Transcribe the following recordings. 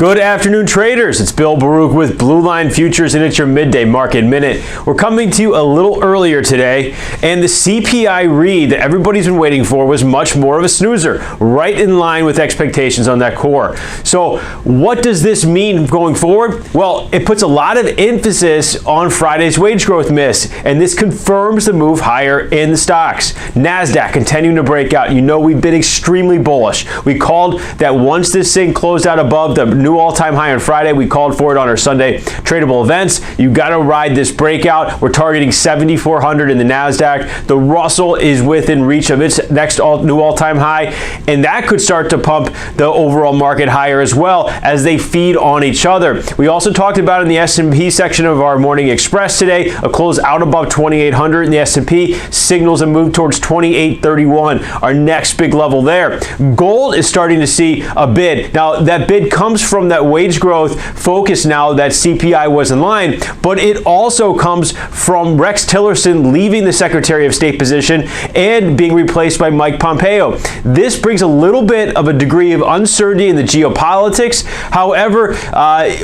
Good afternoon, traders. It's Bill Baruch with Blue Line Futures, and it's your midday market minute. We're coming to you a little earlier today, and the CPI read that everybody's been waiting for was much more of a snoozer, right in line with expectations on that core. So what does this mean going forward? Well, it puts a lot of emphasis on Friday's wage growth miss, and this confirms the move higher in the stocks. NASDAQ continuing to break out. You know, we've been extremely bullish. We called that once this thing closed out above the new all-time high on Friday, we called for it on our Sunday tradable events. You got to ride this breakout. We're targeting 7,400 in the NASDAQ. The Russell is within reach of its next new all-time high, and that could start to pump the overall market higher as well as they feed on each other. We also talked about in the S&P section of our Morning Express today, a close out above 2,800 in the S&P signals a move towards 2,831, our next big level there. Gold is starting to see a bid. Now, that bid comes from that wage growth focus now that CPI was in line, but it also comes from Rex Tillerson leaving the Secretary of State position and being replaced by Mike Pompeo. This brings a little bit of a degree of uncertainty in the geopolitics. However,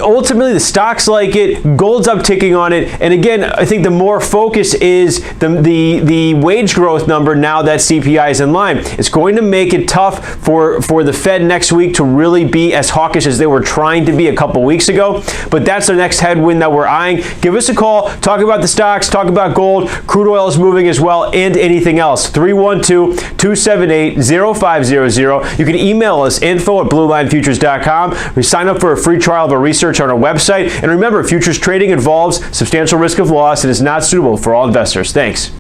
ultimately the stocks like it, gold's upticking on it, and again, I think the more focus is the wage growth number now that CPI is in line. It's going to make it tough for the Fed next week to really be as hawkish as they were trying to be a couple weeks ago, but that's the next headwind that we're eyeing. Give us a call, talk about the stocks, talk about gold, crude oil is moving as well, and anything else. 312-278-0500. You can email us info@bluelinefutures.com. We sign up for a free trial of our research on our website, and remember, futures trading involves substantial risk of loss and is not suitable for all investors. Thanks.